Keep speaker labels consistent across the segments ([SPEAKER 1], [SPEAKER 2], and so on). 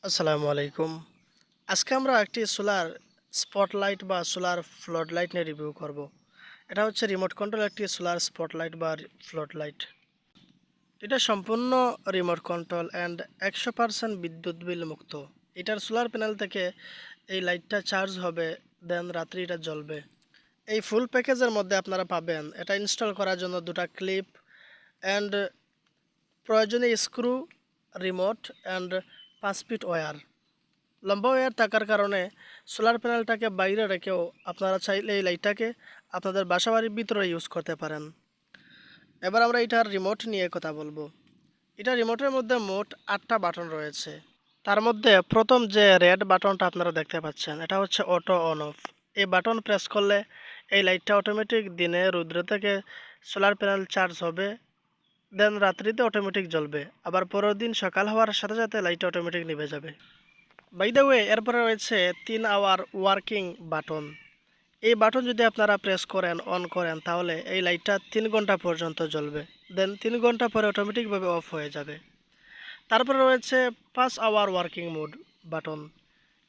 [SPEAKER 1] আসসালামু আলাইকুম। আজকে আমরা একটি সোলার স্পটলাইট বা সোলার ফ্লোড লাইট নিয়ে রিভিউ করব। এটা হচ্ছে রিমোট কন্ট্রোল একটি সোলার স্পটলাইট বা ফ্লোড লাইট। এটা সম্পূর্ণ রিমোট কন্ট্রোল অ্যান্ড 100% বিদ্যুৎ বিল মুক্ত। এটার সোলার প্যানেল থেকে এই লাইটটা চার্জ হবে, দেন রাত্রি এটা জ্বলবে। এই ফুল প্যাকেজের মধ্যে আপনারা পাবেন এটা ইনস্টল করার জন্য দুটা ক্লিপ অ্যান্ড প্রয়োজনীয় screw, remote and 5 feet wire. লম্বা ওয়্যার থাকার কারণে সোলার প্যানেলটাকে বাইরে রেখেও আপনারা চাইলে এই লাইটটাকে আপনাদের বাসাবাড়ির ভিতরে ইউজ করতে পারেন। এবার আমরা এটার রিমোট নিয়ে কথা বলবো। এটা রিমোটের মধ্যে মোট 8টা বাটন রয়েছে। তার মধ্যে প্রথম যে রেড বাটনটা আপনারা দেখতে পাচ্ছেন এটা হচ্ছে অটো অন অফ। এই বাটন প্রেস করলে এই লাইটটা অটোমেটিক দিনে রৌদ্র থেকে সোলার প্যানেল চার্জ হবে, দেন রাত্রিতে অটোমেটিক জ্বলবে। আবার পরের দিন সকাল হওয়ার সাথে সাথে লাইটটা অটোমেটিক নিভে যাবে। বাই দ্য ওয়ে, এরপরে রয়েছে 3 আওয়ার ওয়ার্কিং বাটন। এই বাটন যদি আপনারা প্রেস করেন, অন করেন, তাহলে এই লাইটটা 3 ঘন্টা পর্যন্ত জ্বলবে, দেন 3 ঘন্টা পরে অটোমেটিকভাবে অফ হয়ে যাবে। তারপরে রয়েছে 5 আওয়ার ওয়ার্কিং মোড বাটন।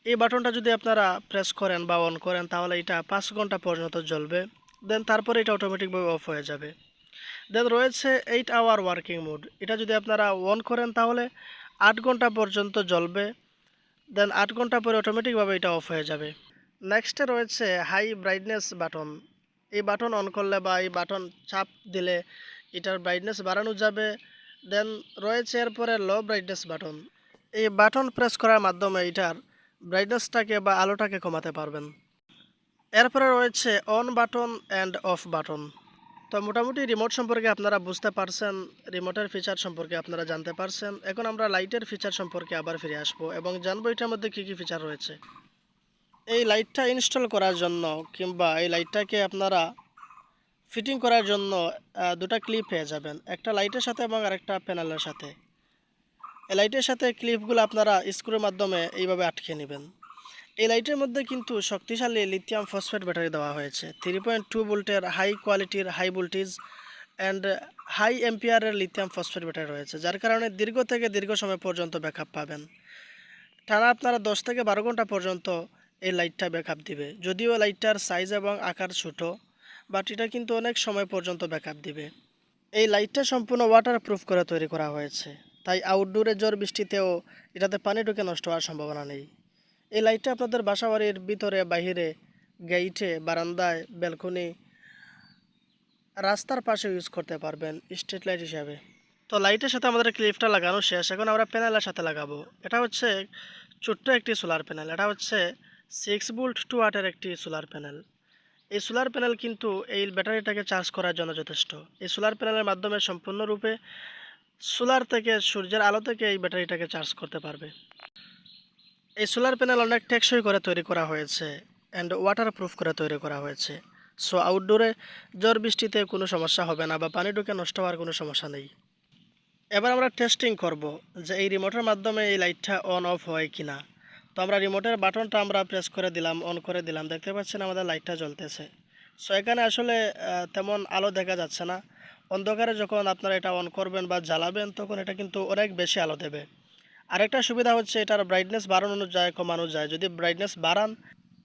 [SPEAKER 1] এই বাটনটা যদি আপনারা প্রেস করেন বা অন করেন, তাহলে এটা 5 ঘন্টা পর্যন্ত জ্বলবে, দেন তারপরে এটা অটোমেটিকভাবে অফ হয়ে যাবে। দেন রয়েছে 8 আওয়ার ওয়ার্কিং মোড। এটা যদি আপনারা অন করেন তাহলে 8 ঘন্টা পর্যন্ত জ্বলবে, দেন 8 ঘন্টা পরে অটোমেটিকভাবে এটা অফ হয়ে যাবে। নেক্সটে রয়েছে হাই ব্রাইটনেস বাটন। এই বাটন অন করলে বা এই বাটন চাপ দিলে এটার ব্রাইটনেস বাড়ানো যাবে। দেন রয়েছে এরপরে লো ব্রাইটনেস বাটন। এই বাটন প্রেস করার মাধ্যমে এটার ব্রাইটনেসটাকে বা আলোটাকে কমাতে পারবেন। এরপরে রয়েছে on button and of button. তো মোটামুটি রিমোট সম্পর্কে আপনারা বুঝতে পারছেন, রিমোটের ফিচার সম্পর্কে আপনারা জানতে পারছেন। এখন আমরা লাইটের ফিচার সম্পর্কে আবার ফিরে আসবো এবং জানবো এটার মধ্যে কী কী ফিচার রয়েছে। এই লাইটটা ইনস্টল করার জন্য কিংবা এই লাইটটাকে আপনারা ফিটিং করার জন্য দুটা ক্লিপ পেয়ে যাবেন, একটা লাইটের সাথে এবং আরেকটা প্যানেলের সাথে। এই লাইটের সাথে ক্লিপগুলো আপনারা স্ক্রুর মাধ্যমে এইভাবে আটকে নেবেন। এই লাইটের মধ্যে কিন্তু শক্তিশালী লিথিয়াম ফসফেট ব্যাটারি দেওয়া হয়েছে। 3.2 ভোল্টের হাই কোয়ালিটির হাই ভোল্টেজ অ্যান্ড হাই এম্পিয়ারের লিথিয়াম ফসফেট ব্যাটারি রয়েছে, যার কারণে দীর্ঘ থেকে দীর্ঘ সময় পর্যন্ত ব্যাকআপ পাবেন। টানা আপনারা 10 থেকে 12 ঘন্টা পর্যন্ত এই লাইটটা ব্যাকআপ দিবে। যদিও লাইটটার সাইজ এবং আকার ছোট, বাট এটা কিন্তু অনেক সময় পর্যন্ত ব্যাকআপ দিবে। এই লাইটটা সম্পূর্ণ ওয়াটারপ্রুফ করে তৈরি করা হয়েছে, তাই আউটডোরে ঝড় বৃষ্টিতেও এটাতে পানি ঢুকে নষ্ট হওয়ার সম্ভাবনা নেই। এই লাইটটা আপনাদের বাসাবাড়ির ভিতরে, বাহিরে, গেইটে, বারান্দায়, ব্যালকনি, রাস্তার পাশে ইউজ করতে পারবেন স্ট্রিট লাইট হিসাবে। তো লাইটের সাথে আমাদের ক্লিপটা লাগানো শেষ। এখন আমরা প্যানেলের সাথে লাগাবো। এটা হচ্ছে ছোট্ট একটি সোলার প্যানেল। এটা হচ্ছে 6 ভোল্ট 2 ওয়াটের একটি সোলার প্যানেল। এই সোলার প্যানেল কিন্তু এই ব্যাটারিটাকে চার্জ করার জন্য যথেষ্ট। এই সোলার প্যানেলের মাধ্যমে সম্পূর্ণরূপে সোলার থেকে, সূর্যের আলো থেকে এই ব্যাটারিটাকে চার্জ করতে পারবে। এই সোলার প্যানেল অনেক টেকসই করে তৈরি করা হয়েছে অ্যান্ড ওয়াটারপ্রুফ করে তৈরি করা হয়েছে। সো আউটডোরে ঝড় বৃষ্টিতে কোনো সমস্যা হবে না বা পানি ঢুকে নষ্ট হওয়ার কোনো সমস্যা নেই। এবার আমরা টেস্টিং করব যে এই রিমোটের মাধ্যমে এই লাইটটা অন অফ হয় কিনা। তো আমরা রিমোটের বাটনটা আমরা প্রেস করে দিলাম, অন করে দিলাম, দেখতে পাচ্ছেন আমাদের লাইটটা জ্বলতেছে। সো এখানে আসলে তেমন আলো দেখা যাচ্ছে না। অন্ধকারে যখন আপনারা এটা অন করবেন বা জ্বালাবেন তখন এটা কিন্তু অনেক বেশি আলো দেবে। আরেকটা সুবিধা হচ্ছে এটার ব্রাইটনেস বাড়ানো যায়, কমানো যায়। যদি ব্রাইটনেস বাড়ান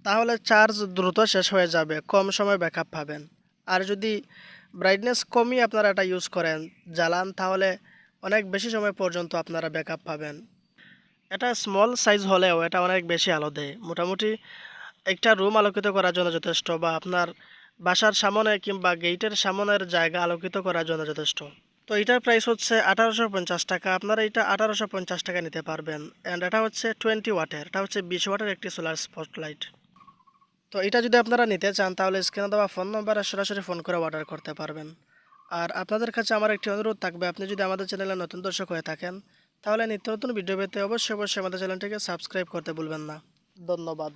[SPEAKER 1] তাহলে চার্জ দ্রুত শেষ হয়ে যাবে, কম সময় ব্যাকআপ পাবেন। আর যদি ব্রাইটনেস কমিয়ে আপনারা এটা ইউজ করেন, জ্বালান, তাহলে অনেক বেশি সময় পর্যন্ত আপনারা ব্যাকআপ পাবেন। এটা স্মল সাইজ হলেও এটা অনেক বেশি আলো দেয়। মোটামুটি একটা রুম আলোকিত করার জন্য যথেষ্ট, বা আপনার বাসার সামনে কিংবা গেটের সামনের জায়গা আলোকিত করার জন্য যথেষ্ট। তো এটার প্রাইস হচ্ছে 1850 টাকা। আপনারা এটা 1850 টাকা নিতে পারবেন। অ্যান্ড এটা হচ্ছে 20 ওয়াটের, এটা হচ্ছে 20 ওয়াটের একটি সোলার স্পটলাইট। তো এটা যদি আপনারা নিতে চান তাহলে স্ক্রিনে দেওয়া ফোন নম্বরে সরাসরি ফোন করে অর্ডার করতে পারবেন। আর আপনাদের কাছে আমার একটি অনুরোধ থাকবে, আপনি যদি আমাদের চ্যানেলে নতুন দর্শক হয়ে থাকেন তাহলে নিত্য নতুন ভিডিও পেতে অবশ্যই অবশ্যই আমাদের চ্যানেলটিকে সাবস্ক্রাইব করতে ভুলবেন না। ধন্যবাদ।